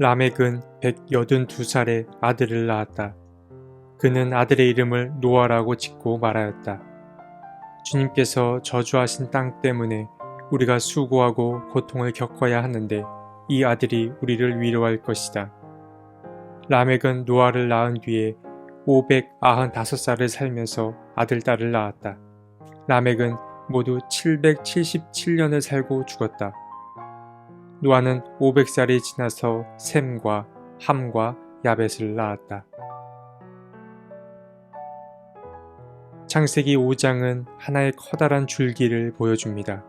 라멕은 182살에 아들을 낳았다. 그는 아들의 이름을 노아라고 짓고 말하였다. 주님께서 저주하신 땅 때문에 우리가 수고하고 고통을 겪어야 하는데 이 아들이 우리를 위로할 것이다. 라멕은 노아를 낳은 뒤에 595살을 살면서 아들, 딸을 낳았다. 라멕은 모두 777년을 살고 죽었다. 노아는 500살이 지나서 셈과 함과 야벳을 낳았다. 창세기 5장은 하나의 커다란 줄기를 보여줍니다.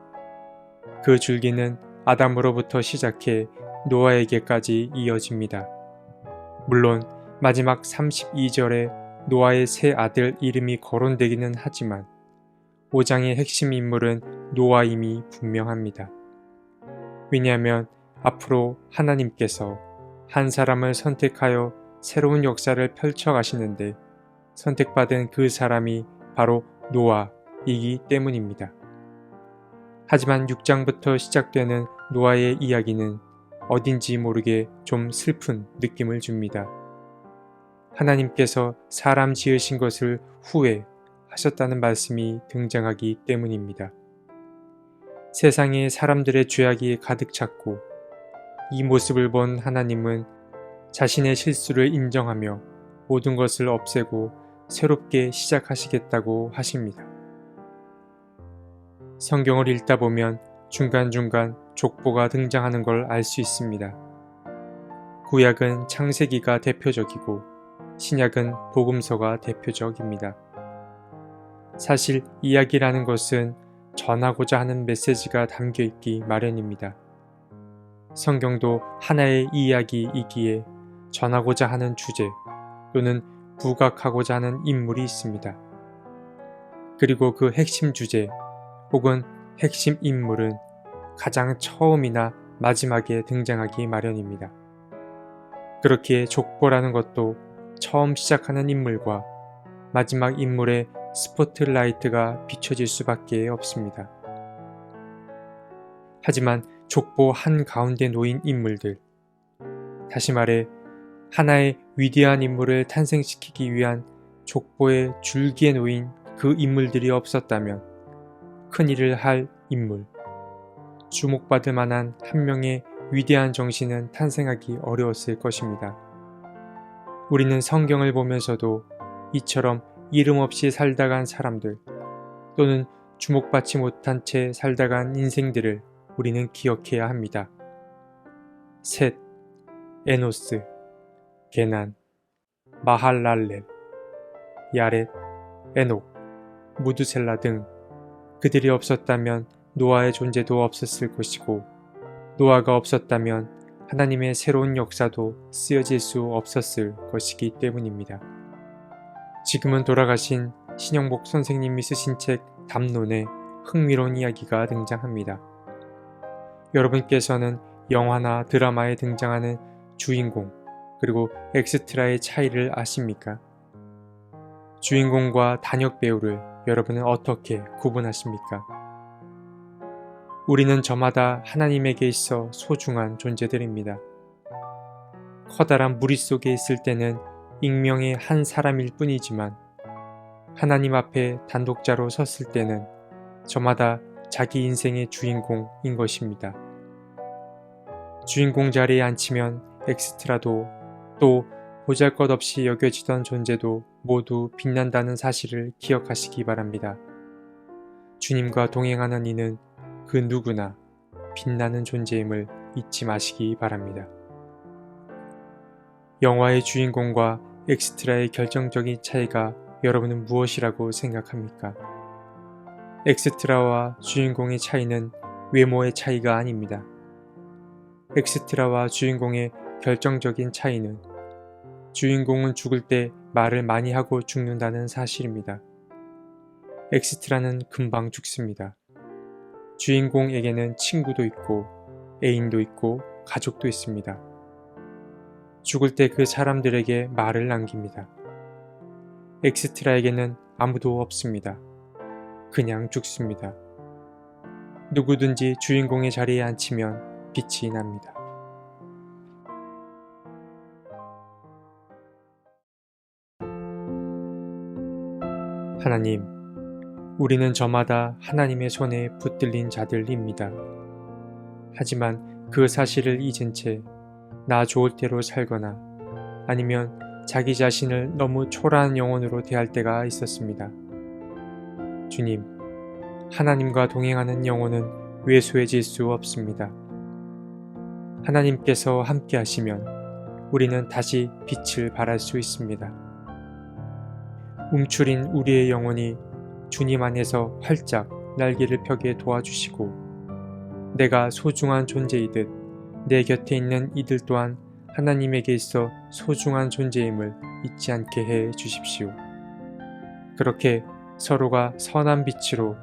그 줄기는 아담으로부터 시작해 노아에게까지 이어집니다. 물론 마지막 32절에 노아의 세 아들 이름이 거론되기는 하지만 5장의 핵심 인물은 노아임이 분명합니다. 왜냐하면 앞으로 하나님께서 한 사람을 선택하여 새로운 역사를 펼쳐가시는데 선택받은 그 사람이 바로 노아이기 때문입니다. 하지만 6장부터 시작되는 노아의 이야기는 어딘지 모르게 좀 슬픈 느낌을 줍니다. 하나님께서 사람 지으신 것을 후회하셨다는 말씀이 등장하기 때문입니다. 세상에 사람들의 죄악이 가득 찼고 이 모습을 본 하나님은 자신의 실수를 인정하며 모든 것을 없애고 새롭게 시작하시겠다고 하십니다. 성경을 읽다 보면 중간중간 족보가 등장하는 걸 알 수 있습니다. 구약은 창세기가 대표적이고 신약은 복음서가 대표적입니다. 사실 이야기라는 것은 전하고자 하는 메시지가 담겨 있기 마련입니다. 성경도 하나의 이야기이기에 전하고자 하는 주제 또는 부각하고자 하는 인물이 있습니다. 그리고 그 핵심 주제 혹은 핵심 인물은 가장 처음이나 마지막에 등장하기 마련입니다. 그렇기에 족보라는 것도 처음 시작하는 인물과 마지막 인물의 스포트라이트가 비춰질 수밖에 없습니다. 하지만 족보 한가운데 놓인 인물들, 다시 말해 하나의 위대한 인물을 탄생시키기 위한 족보의 줄기에 놓인 그 인물들이 없었다면 큰일을 할 인물, 주목받을 만한 한 명의 위대한 정신은 탄생하기 어려웠을 것입니다. 우리는 성경을 보면서도 이처럼 이름 없이 살다간 사람들 또는 주목받지 못한 채 살다간 인생들을 우리는 기억해야 합니다. 셋, 에노스, 게난, 마할랄렐, 야렛, 에녹, 무두셀라 등 그들이 없었다면 노아의 존재도 없었을 것이고 노아가 없었다면 하나님의 새로운 역사도 쓰여질 수 없었을 것이기 때문입니다. 지금은 돌아가신 신영복 선생님이 쓰신 책 담론에 흥미로운 이야기가 등장합니다. 여러분께서는 영화나 드라마에 등장하는 주인공 그리고 엑스트라의 차이를 아십니까? 주인공과 단역 배우를 여러분은 어떻게 구분하십니까? 우리는 저마다 하나님에게 있어 소중한 존재들입니다. 커다란 무리 속에 있을 때는 익명의 한 사람일 뿐이지만 하나님 앞에 단독자로 섰을 때는 저마다 자기 인생의 주인공인 것입니다. 주인공 자리에 앉히면 엑스트라도 또 보잘것없이 여겨지던 존재도 모두 빛난다는 사실을 기억하시기 바랍니다. 주님과 동행하는 이는 그 누구나 빛나는 존재임을 잊지 마시기 바랍니다. 영화의 주인공과 엑스트라의 결정적인 차이가 여러분은 무엇이라고 생각합니까? 엑스트라와 주인공의 차이는 외모의 차이가 아닙니다. 엑스트라와 주인공의 결정적인 차이는 주인공은 죽을 때 말을 많이 하고 죽는다는 사실입니다. 엑스트라는 금방 죽습니다. 주인공에게는 친구도 있고 애인도 있고 가족도 있습니다. 죽을 때 그 사람들에게 말을 남깁니다. 엑스트라에게는 아무도 없습니다. 그냥 죽습니다. 누구든지 주인공의 자리에 앉히면 빛이 납니다. 하나님, 우리는 저마다 하나님의 손에 붙들린 자들입니다. 하지만 그 사실을 잊은 채 나 좋을 대로 살거나 아니면 자기 자신을 너무 초라한 영혼으로 대할 때가 있었습니다. 주님, 하나님과 동행하는 영혼은 왜소해질 수 없습니다. 하나님께서 함께 하시면 우리는 다시 빛을 발할 수 있습니다. 움츠린 우리의 영혼이 주님 안에서 활짝 날개를 펴게 도와주시고 내가 소중한 존재이듯 내 곁에 있는 이들 또한 하나님에게 있어 소중한 존재임을 잊지 않게 해 주십시오. 그렇게 서로가 선한 빛으로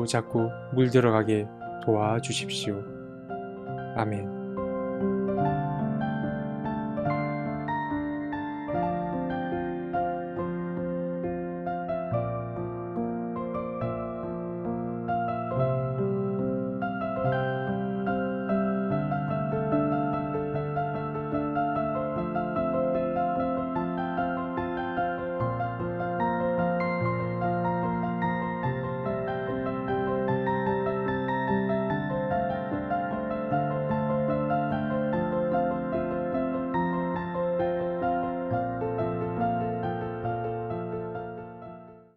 자꾸 물들어가게 도와주십시오. 아멘.